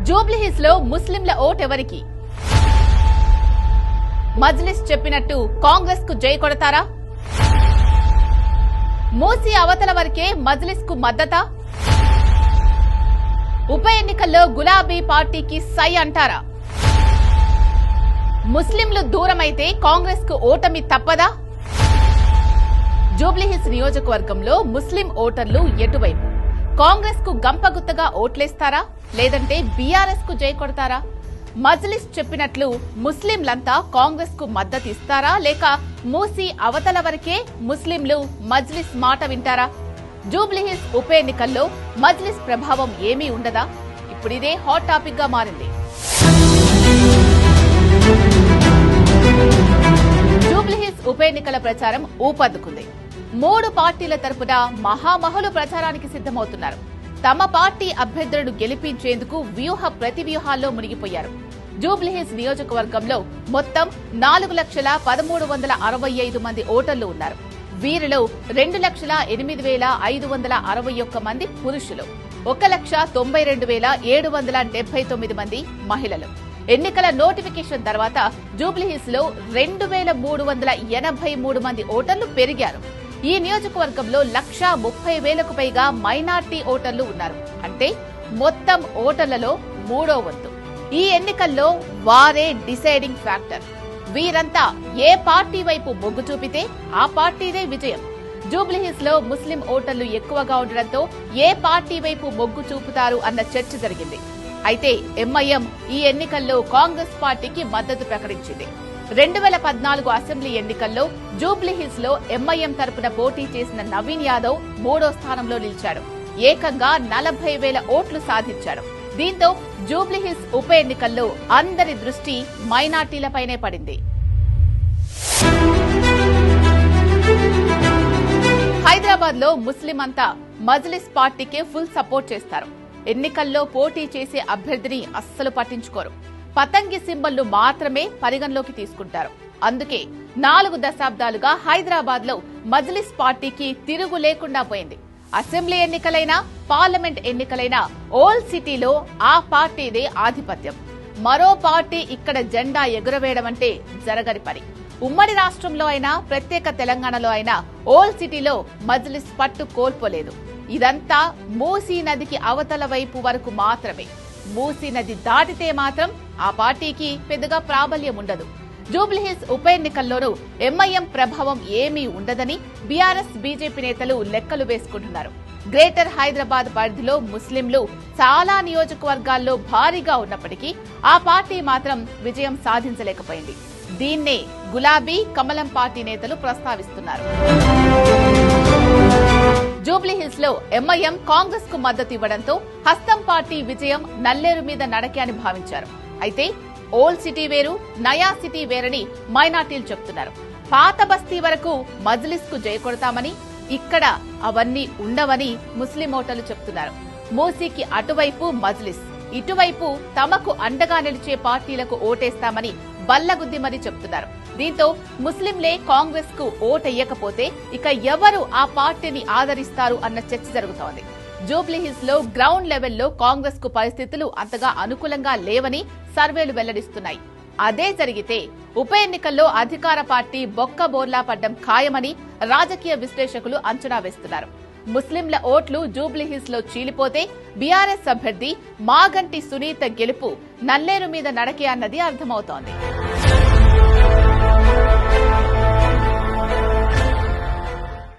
జూబ్లీహిల్స్ లో ముస్లింల ఓటెవరికి? మజ్లిస్ చెప్పినట్టు కాంగ్రెస్ కు జై కొడతారా? మూసీ అవతల వరకే మజ్లిస్ కు మద్దతా? ఉప ఎన్నికల్లో గులాబీ పార్టీకి సై అంటారా? ముస్లింలు దూరమైతే కాంగ్రెస్ కు ఓటమి తప్పదా? జూబ్లీహిల్స్ నియోజకవర్గంలో ముస్లిం ఓటర్లు ఎటువైపు? కాంగ్రెస్ కు గంపగుత్తగా ఓట్లేస్తారా లేదంటే బీఆర్ఎస్ కు జై కొడతారా? మజ్లిస్ చెప్పినట్లు ముస్లింలంతా కాంగ్రెస్ కు మద్దతు ఇస్తారా లేక మూసీ అవతల వరకే ముస్లింలు మజ్లిస్ మాట వింటారా? జూబ్లీహిల్స్ ఉప ఎన్నికల్లో మజ్లిస్ ప్రభావం ఏమీ ఉండదా? ఇప్పుడిదే హాట్ టాపిక్ గా మారింది. జూబ్లీహిల్స్ ఉప ఎన్నికల ప్రచారం ఊపందుకుంది. 3 పార్టీల తరపున మహామహులు ప్రచారానికి సిద్దమవుతున్నారు. తమ పార్టీ అభ్యర్థులను గెలిపించేందుకు వ్యూహ ప్రతివ్యూహాల్లో మునిగిపోయారు. జూబ్లీహిల్స్ నియోజకవర్గంలో మొత్తం 4,13,65 మంది ఓటర్లు ఉన్నారు. వీరిలో 2,08,561 మంది పురుషులు, 1,92,779 మంది మహిళలు. ఎన్నికల నోటిఫికేషన్ తర్వాత జూబ్లీహిల్స్ లో 2,383 మంది ఓటర్లు పెరిగారు. ఈ నియోజకవర్గంలో 1,30,000కు పైగా మైనార్టీ ఓటర్లు ఉన్నారు. అంటే మొత్తం ఓటర్లలో 3వ వంతు. ఈ ఎన్నికల్లో వారే డిసైడింగ్ ఫ్యాక్టర్. వీరంతా ఏ పార్టీ వైపు మొగ్గు చూపితే ఆ పార్టీదే విజయం. జూబ్లీహిల్స్ లో ముస్లిం ఓటర్లు ఎక్కువగా ఉండడంతో ఏ పార్టీ వైపు మొగ్గు చూపుతారు అన్న చర్చ జరిగింది. అయితే ఎంఐఎం ఈ ఎన్నికల్లో కాంగ్రెస్ పార్టీకి మద్దతు ప్రకటించింది. 2014 అసెంబ్లీ ఎన్నికల్లో జూబ్లీహిల్స్ లో ఎంఐఎం తరపున పోటీ చేసిన నవీన్ యాదవ్ 3వ స్థానంలో నిలిచాడు. ఏకంగా 40,000 ఓట్లు సాధించాడు. దీంతో జూబ్లీహిల్స్ ఉప ఎన్నికల్లో అందరి దృష్టి మైనార్టీలపైనే పడింది. హైదరాబాద్ లో ముస్లిం అంతా మజ్లిస్ పార్టీకే ఫుల్ సపోర్ట్ చేస్తారు. ఎన్నికల్లో పోటీ చేసే అభ్యర్థిని అస్సలు పట్టించుకోరు. పతంగి సింబల్ను మాత్రమే పరిగణలోకి తీసుకుంటారు. అందుకే 4 దశాబ్దాలుగా హైదరాబాద్ లో మజ్లిస్ పార్టీకి తిరుగు లేకుండా పోయింది. అసెంబ్లీ ఎన్నికలైనా పార్లమెంట్ ఎన్నికలైనా ఓల్ సిటీలో ఆ పార్టీదే ఆధిపత్యం. మరో పార్టీ ఇక్కడ జెండా ఎగురవేయడం అంటే జరగని పని. ఉమ్మడి రాష్ట్రంలో అయినా ప్రత్యేక తెలంగాణలో అయినా ఓల్ సిటీలో మజ్లిస్ పట్టు కోల్పోలేదు. ఇదంతా మూసీ నదికి అవతల వైపు వరకు మాత్రమే. మూసీ నది దాటితే మాత్రం ఆ పార్టీకి పెద్దగా ప్రాబల్యం ఉండదు. జూబ్లీహిల్స్ ఉప ఎన్నికల్లోనూ ఎంఐఎం ప్రభావం ఏమీ ఉండదని బీఆర్ఎస్ బీజేపీ నేతలు లెక్కలు వేసుకుంటున్నారు. గ్రేటర్ హైదరాబాద్ పరిధిలో ముస్లింలు చాలా నియోజకవర్గాల్లో భారీగా ఉన్నప్పటికీ ఆ పార్టీ మాత్రం విజయం సాధించలేకపోయింది. దీన్నే గులాబీ కమలం పార్టీ నేతలు ప్రస్తావిస్తున్నారు. జూబ్లీహిల్స్ లో ఎంఐఎం కాంగ్రెస్ కు మద్దతు ఇవ్వడంతో హస్తం పార్టీ విజయం నల్లేరు మీద నడకే అని భావించారు. అయితే ఓల్డ్ సిటీ వేరు, నయా సిటీ వేరని మైనార్టీలు చెప్తున్నారు. పాత బస్తీ వరకు మజ్లిస్ కు జై కొడతామని, ఇక్కడ అవన్నీ ఉండవని ముస్లిం ఓటర్లు చెప్తున్నారు. మూసీకి అటువైపు మజ్లిస్, ఇటువైపు తమకు అండగా నిలిచే పార్టీలకు ఓటేస్తామని బల్లగుద్ది మరీ చెప్తున్నారు. దీంతో ముస్లింలే కాంగ్రెస్ కు ఓటెయ్యకపోతే ఇక ఎవరు ఆ పార్టీని ఆదరిస్తారు అన్న చర్చ జరుగుతోంది. జూబ్లీహిల్స్ లో గ్రౌండ్ లెవెల్లో కాంగ్రెస్ కు పరిస్థితులు అంతగా అనుకూలంగా లేవని సర్వేలు వెల్లడిస్తున్నాయి. అదే జరిగితే ఉప ఎన్నికల్లో అధికార పార్టీ బొక్కబోర్లా పడ్డం ఖాయమని రాజకీయ విశ్లేషకులు అంచనా వేస్తున్నారు. ముస్లింల ఓట్లు జూబ్లీహిల్స్ లో చీలిపోతే బీఆర్ఎస్ అభ్యర్థి మాగంటి సునీత గెలుపు నల్లేరు మీద నడకే అన్నది అర్థమవుతోంది.